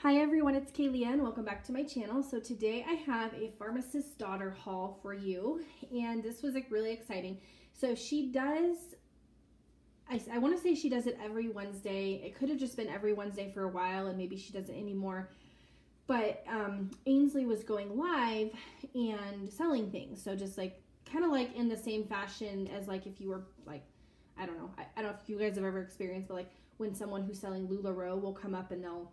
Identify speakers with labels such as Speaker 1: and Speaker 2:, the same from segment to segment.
Speaker 1: Hi everyone, it's Kaylee and welcome back to my channel. So today I have a Pharmacist's Daughter haul for you, and this was like really exciting. So she does, I want to say she does it every Wednesday. It could have just been every Wednesday for a while and maybe she doesn't anymore. But Ainsley was going live and selling things. So just like kind of like in the same fashion as like if you were like, I don't know if you guys have ever experienced, but like when someone who's selling LuLaRoe will come up and they'll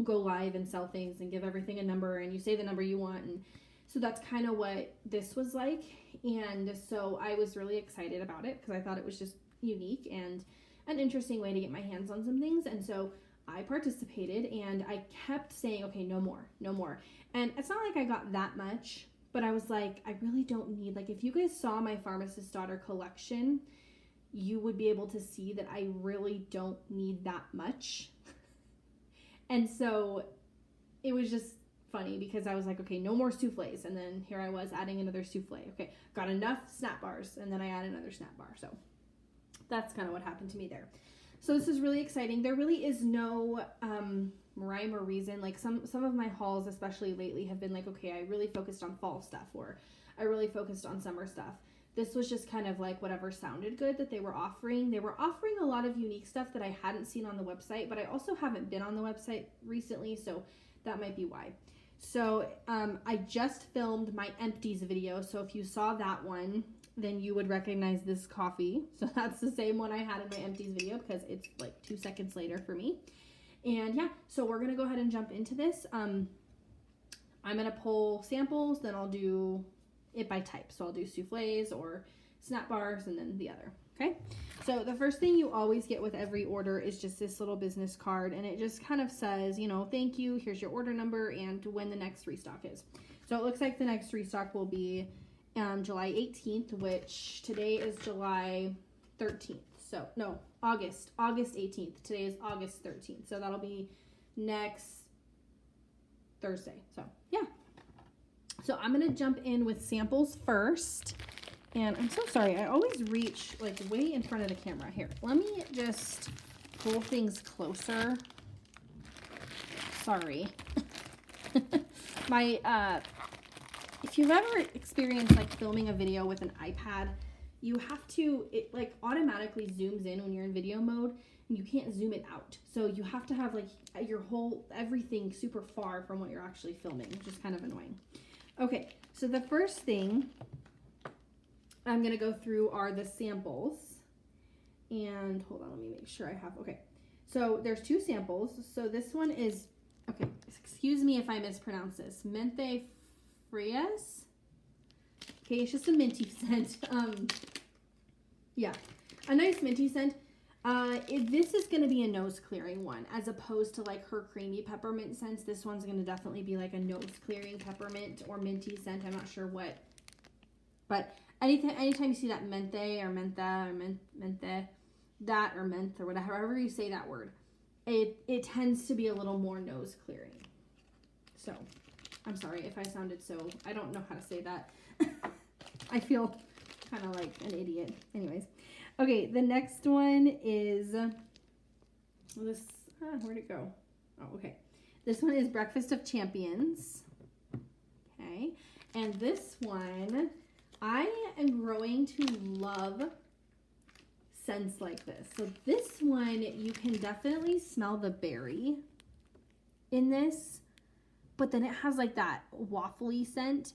Speaker 1: go live and sell things and give everything a number and you say the number you want, and so that's kind of what this was like. And so I was really excited about it because I thought it was just unique and an interesting way to get my hands on some things, and so I participated and I kept saying, okay, no more, and it's not like I got that much, but I was like, I really don't need, like if you guys saw my Pharmacist's Daughter collection, you would be able to see that I really don't need that much. And so it was just funny because I was like, okay, no more souffles. And then here I was adding another souffle. Okay, got enough snap bars. And then I add another snap bar. So that's kind of what happened to me there. So this is really exciting. There really is no rhyme or reason. Like some of my hauls, especially lately, have been like, okay, I really focused on fall stuff or I really focused on summer stuff. This was just kind of like whatever sounded good that they were offering. They were offering a lot of unique stuff that I hadn't seen on the website, but I also haven't been on the website recently, so that might be why. So I just filmed my empties video, so if you saw that one, then you would recognize this coffee. So that's the same one I had in my empties video because it's like 2 seconds later for me. And yeah, so we're going to go ahead and jump into this. I'm going to pull samples, then I'll do it by type. So I'll do souffles or snap bars and then the other. Okay. So the first thing you always get with every order is just this little business card, and it just kind of says, you know, thank you, here's your order number and when the next restock is. So it looks like the next restock will be July 18th, which today is July 13th. So no, August 18th. Today is August 13th. So that'll be next Thursday. So yeah. So I'm going to jump in with samples first. And I'm so sorry. I always reach like way in front of the camera. Here, let me just pull things closer. Sorry. If you've ever experienced like filming a video with an iPad, you have to, it like automatically zooms in when you're in video mode and you can't zoom it out. So you have to have like your whole, everything super far from what you're actually filming, which is kind of annoying. Okay, so the first thing I'm going to go through are the samples. And hold on, let me make sure I have, okay. So there's 2 samples. So this one is, okay, excuse me if I mispronounce this, Menthe Fries. Okay, it's just a minty scent. Yeah, a nice minty scent. This is going to be a nose clearing one as opposed to like her creamy peppermint scents. This one's going to definitely be like a nose clearing peppermint or minty scent. I'm not sure what, but anytime you see that menthe or mentha or menthe, that or menth or whatever, however you say that word, it tends to be a little more nose clearing. So I'm sorry if I sounded so, I don't know how to say that. I feel kind of like an idiot. Anyways. Okay, the next one is this, where'd it go? Oh, okay. This one is Breakfast of Champions. Okay, and this one, I am growing to love scents like this. So this one, you can definitely smell the berry in this, but then it has like that waffly scent.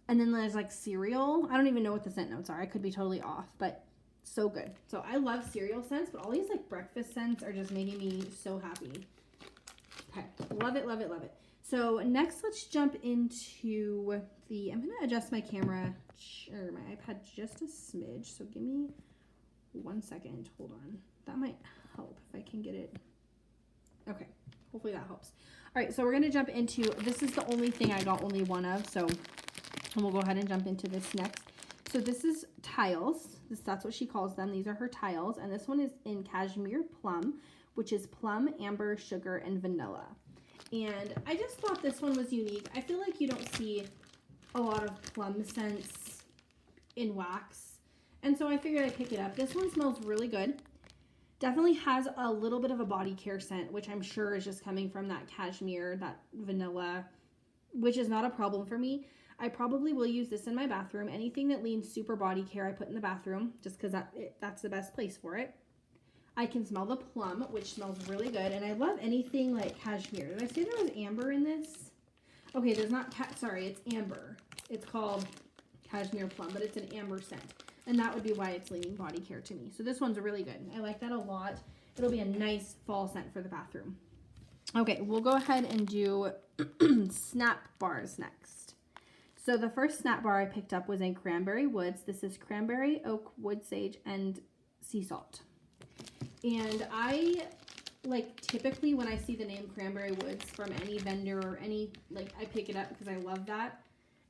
Speaker 1: And then there's like cereal. I don't even know what the scent notes are. I could be totally off, but so good. So I love cereal scents, but all these like breakfast scents are just making me so happy. Okay, love it, love it, love it. So next, let's jump into the, I'm gonna adjust my camera or my iPad just a smidge. So give me 1 second, hold on. That might help if I can get it. Okay, hopefully that helps. All right, so we're gonna jump into, this is the only thing I got only one of, so we'll go ahead and jump into this next. So this is tiles. That's what she calls them. These are her tiles. And this one is in Cashmere Plum, which is plum, amber, sugar, and vanilla. And I just thought this one was unique. I feel like you don't see a lot of plum scents in wax. And so I figured I'd pick it up. This one smells really good. Definitely has a little bit of a body care scent, which I'm sure is just coming from that cashmere, that vanilla, which is not a problem for me. I probably will use this in my bathroom. Anything that leans super body care, I put in the bathroom just because that's the best place for it. I can smell the plum, which smells really good. And I love anything like cashmere. Did I say there was amber in this? Okay, there's not, sorry, it's amber. It's called cashmere plum, but it's an amber scent. And that would be why it's leaning body care to me. So this one's really good. I like that a lot. It'll be a nice fall scent for the bathroom. Okay, we'll go ahead and do snap bars next. So the first snap bar I picked up was in Cranberry Woods. This is cranberry, oak, wood sage, and sea salt. And I typically when I see the name Cranberry Woods from any vendor or any, I pick it up because I love that.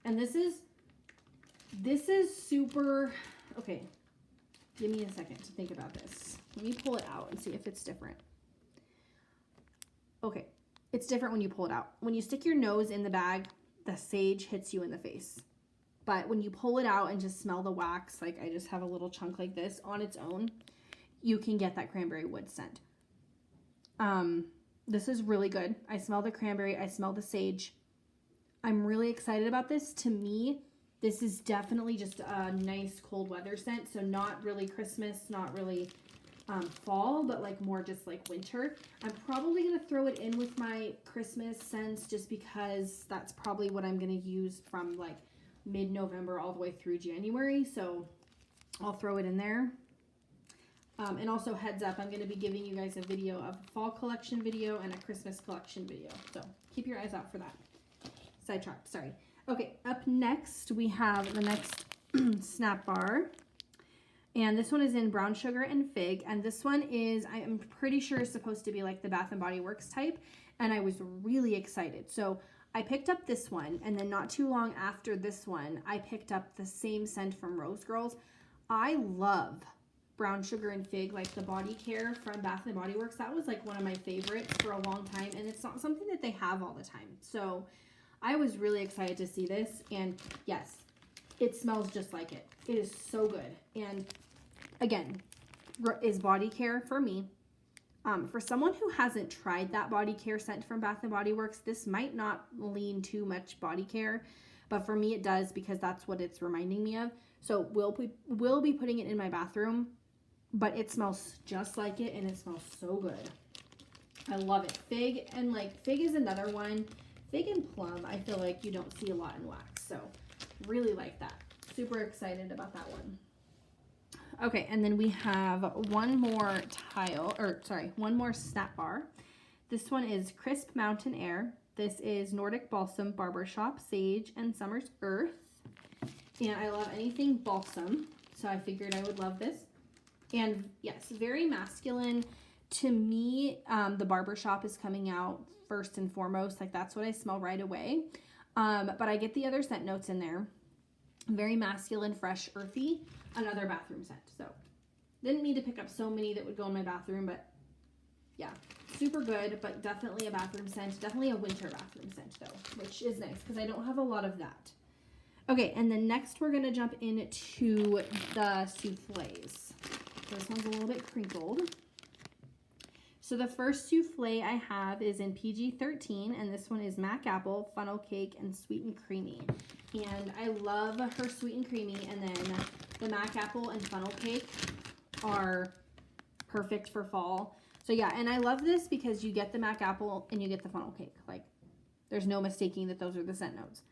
Speaker 1: And this is super, okay, give me a second to think about this. Let me pull it out and see if it's different. Okay, it's different when you pull it out. When you stick your nose in the bag, the sage hits you in the face. But when you pull it out and just smell the wax, like I just have a little chunk like this on its own, you can get that cranberry wood scent. This is really good. I smell the cranberry. I smell the sage. I'm really excited about this. To me, this is definitely just a nice cold weather scent. So not really Christmas, not really fall, but more just winter. I'm probably going to throw it in with my Christmas scents just because that's probably what I'm going to use from mid-November all the way through January. So I'll throw it in there. And also heads up, I'm going to be giving you guys a video of a fall collection video and a Christmas collection video. So keep your eyes out for that. Sidetracked, sorry. Okay, up next we have the next snap bar. And this one is in brown sugar and fig. And this one is, I am pretty sure is supposed to be like the Bath & Body Works type. And I was really excited. So I picked up this one. And then not too long after this one, I picked up the same scent from Rose Girls. I love brown sugar and fig, like the body care from Bath & Body Works. That was one of my favorites for a long time. And it's not something that they have all the time. So I was really excited to see this. And yes, it smells just like it. It is so good. And again, is body care for me. For someone who hasn't tried that body care scent from Bath & Body Works, this might not lean too much body care, but for me it does because that's what it's reminding me of. So we'll be putting it in my bathroom, but it smells just like it and it smells so good. I love it. Fig and fig is another one. Fig and plum, I feel like you don't see a lot in wax. So really like that. Super excited about that one. Okay, and then we have one more one more snap bar. This one is Crisp Mountain Air. This is Nordic Balsam, Barbershop, Sage, and Summer's Earth. And I love anything balsam, so I figured I would love this. And yes, very masculine. To me, the Barbershop is coming out first and foremost. That's what I smell right away. But I get the other scent notes in there. Very masculine, fresh, earthy. Another bathroom scent. So didn't mean to pick up so many that would go in my bathroom, but yeah, super good, but definitely a bathroom scent. Definitely a winter bathroom scent though, which is nice because I don't have a lot of that. Okay, and then next we're gonna jump into the souffles. This one's a little bit crinkled. So the first souffle I have is in PG-13, and this one is Mac Apple, Funnel Cake, and Sweet and Creamy. And I love her Sweet and Creamy, and then the Mac Apple and Funnel Cake are perfect for fall. So yeah, and I love this because you get the Mac Apple and you get the Funnel Cake. There's no mistaking that those are the scent notes.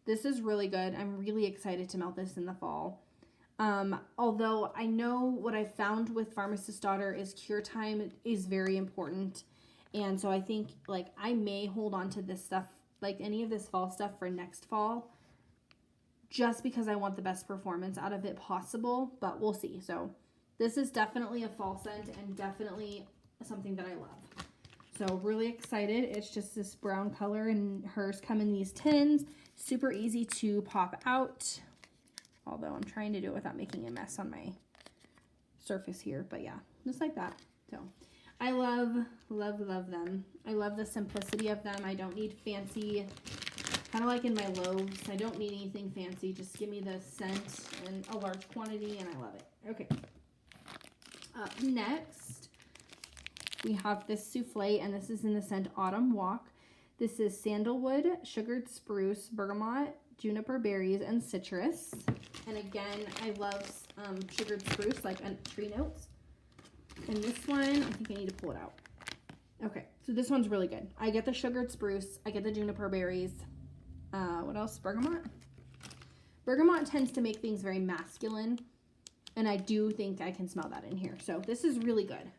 Speaker 1: This is really good. I'm really excited to melt this in the fall. Although I know what I found with Pharmacist's Daughter is cure time is very important. And so I think I may hold on to this stuff, any of this fall stuff for next fall, just because I want the best performance out of it possible, but we'll see. So this is definitely a fall scent and definitely something that I love. So really excited. It's just this brown color and hers come in these tins. Super easy to pop out. Although I'm trying to do it without making a mess on my surface here. But yeah, just like that. So I love, love, love them. I love the simplicity of them. I don't need fancy, kind of like in my loaves. I don't need anything fancy. Just give me the scent and a large quantity and I love it. Okay. Up next, We have this souffle, and this is in the scent Autumn Walk. This is sandalwood, sugared spruce, bergamot, juniper berries, and citrus. And again, I love sugared spruce, like tree notes. And this one, I think I need to pull it out. Okay, so this one's really good. I get the sugared spruce, I get the juniper berries. What else? Bergamot? Bergamot tends to make things very masculine, and I do think I can smell that in here. So this is really good.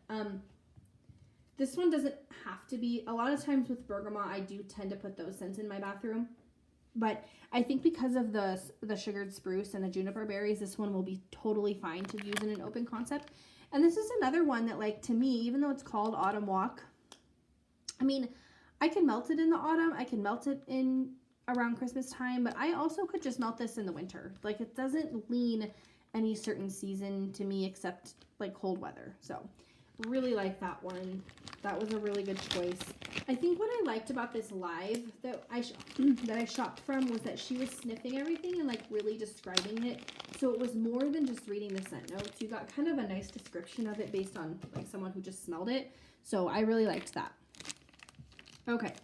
Speaker 1: This one doesn't have to be. A lot of times with bergamot, I do tend to put those scents in my bathroom. But I think because of the sugared spruce and the juniper berries, this one will be totally fine to use in an open concept. And this is another one that, like, to me, even though it's called Autumn Walk, I mean, I can melt it in the autumn. I can melt it in around Christmas time, but I also could just melt this in the winter. Like, it doesn't lean any certain season to me except, like, cold weather. So really like that one. That was a really good choice. I think what I liked about this live that I shopped from was that she was sniffing everything and, like, really describing it. So it was more than just reading the scent notes. You got kind of a nice description of it based on, like, someone who just smelled it. So I really liked that. Okay.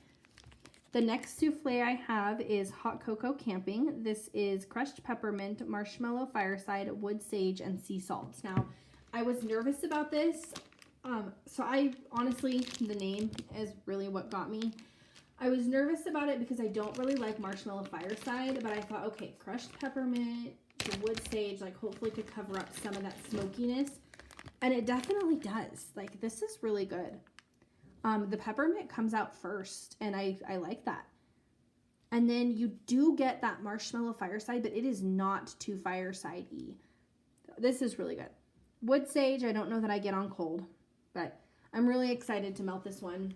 Speaker 1: The next souffle I have is Hot Cocoa Camping. This is crushed peppermint, marshmallow fireside, wood sage, and sea salt. Now, I was nervous about this. So I honestly, the name is really what got me. I was nervous about it because I don't really like marshmallow fireside, but I thought, okay, crushed peppermint, the wood sage, like, hopefully could cover up some of that smokiness. And it definitely does. Like, this is really good. The peppermint comes out first, and I like that. And then you do get that marshmallow fireside, but it is not too fireside-y. This is really good. Wood sage, I don't know that I get on cold, but I'm really excited to melt this one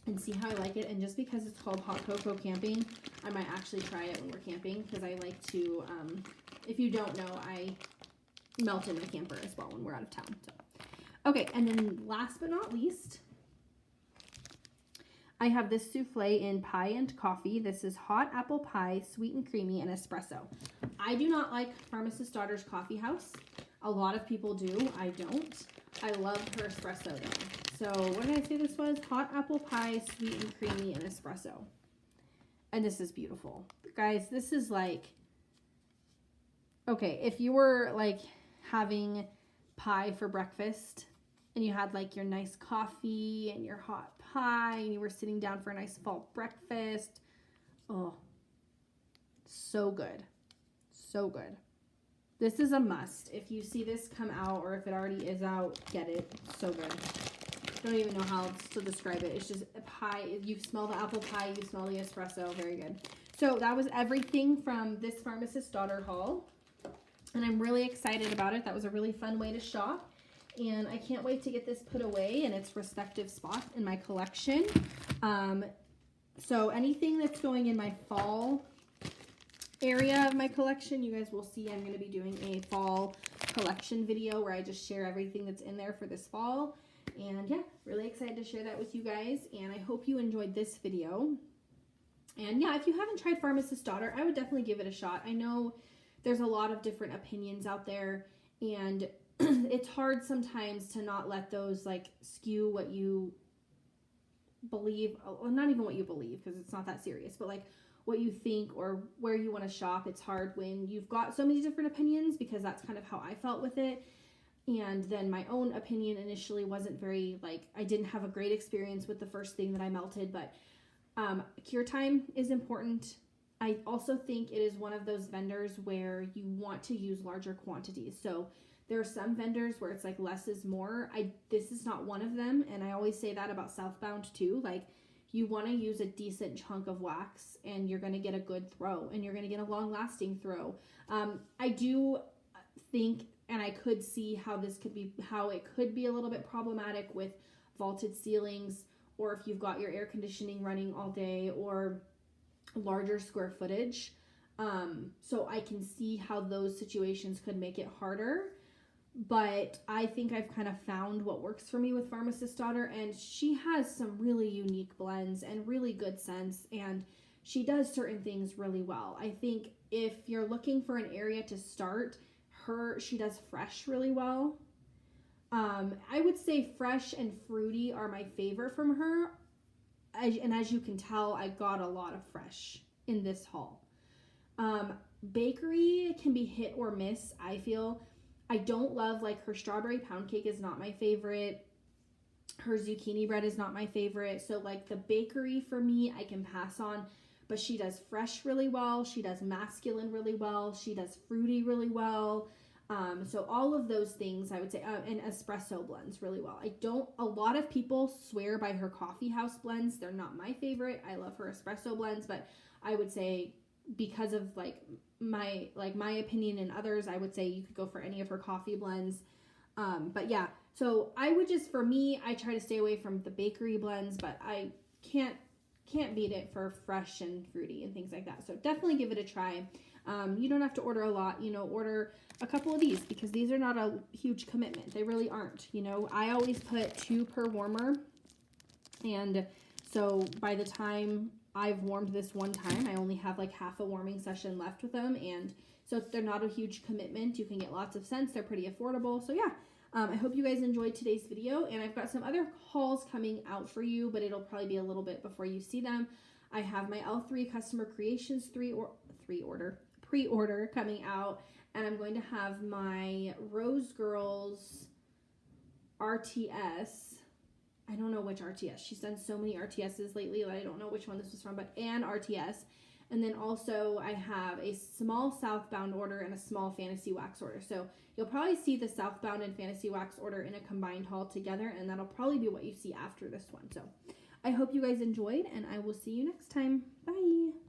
Speaker 1: and see how I like it. And just because it's called Hot Cocoa Camping, I might actually try it when we're camping, because I like to, if you don't know, I melt in my camper as well when we're out of town. So. Okay, and then last but not least, I have this souffle in pie and coffee. This is hot apple pie, sweet and creamy, and espresso. I do not like Pharmacist Daughter's Coffee House. A lot of people do. I don't. I love her espresso though. So what did I say this was? Hot apple pie, sweet and creamy, and espresso. And this is beautiful. Guys, this is like, okay, if you were like having pie for breakfast and you had like your nice coffee and your hot pie and you were sitting down for a nice fall breakfast. Oh, so good. So good. This is a must. If you see this come out, or if it already is out, get it. So good. I don't even know how to describe it. It's just a pie. You smell the apple pie. You smell the espresso. Very good. So that was everything from this Pharmacist Daughter haul. And I'm really excited about it. That was a really fun way to shop. And I can't wait to get this put away in its respective spot in my collection. So anything that's going in my fall area of my collection, you guys will see I'm going to be doing a fall collection video where I just share everything that's in there for this fall. And yeah, really excited to share that with you guys. And I hope you enjoyed this video. And yeah, if you haven't tried Pharmacist Daughter, I would definitely give it a shot. I know there's a lot of different opinions out there, and it's hard sometimes to not let those like skew what you believe, well, not even what you believe, because it's not that serious, but like what you think or where you want to shop. It's hard when you've got so many different opinions, because that's kind of how I felt with it. And then my own opinion initially wasn't very, like, I didn't have a great experience with the first thing that I melted, but cure time is important. I also think it is one of those vendors where you want to use larger quantities. So there are some vendors where it's like less is more. This is not one of them, and I always say that about Southbound too. Like, you want to use a decent chunk of wax, and you're going to get a good throw, and you're going to get a long-lasting throw. I do think, and I could see how it could be a little bit problematic with vaulted ceilings, or if you've got your air conditioning running all day, or larger square footage. So I can see how those situations could make it harder. But I think I've kind of found what works for me with Pharmacist Daughter, and she has some really unique blends and really good scents, and she does certain things really well. I think if you're looking for an area to start, she does fresh really well. I would say fresh and fruity are my favorite from her. And as you can tell, I got a lot of fresh in this haul. Bakery can be hit or miss, I feel. I don't love, like, her strawberry pound cake is not my favorite. Her zucchini bread is not my favorite. So, like, the bakery for me, I can pass on. But she does fresh really well. She does masculine really well. She does fruity really well. So all of those things, I would say, and espresso blends really well. A lot of people swear by her coffee house blends. They're not my favorite. I love her espresso blends, but I would say because of my opinion and others, I would say you could go for any of her coffee blends. But yeah, so I would just, for me, I try to stay away from the bakery blends, but I can't beat it for fresh and fruity and things like that. So definitely give it a try. You don't have to order a lot, order a couple of these because these are not a huge commitment. They really aren't. I always put 2 per warmer. And so by the time I've warmed this one time, I only have like half a warming session left with them. And so they're not a huge commitment. You can get lots of scents. They're pretty affordable. So yeah, I hope you guys enjoyed today's video. And I've got some other hauls coming out for you, but it'll probably be a little bit before you see them. I have my L3 Customer Creations pre-order coming out, and I'm going to have my Rose Girls RTS. I don't know which RTS. She's done so many RTSs lately that I don't know which one this was from, but an RTS. And then also I have a small Southbound order and a small Fantasy Wax order. So you'll probably see the Southbound and Fantasy Wax order in a combined haul together, and that'll probably be what you see after this one. So I hope you guys enjoyed, and I will see you next time. Bye!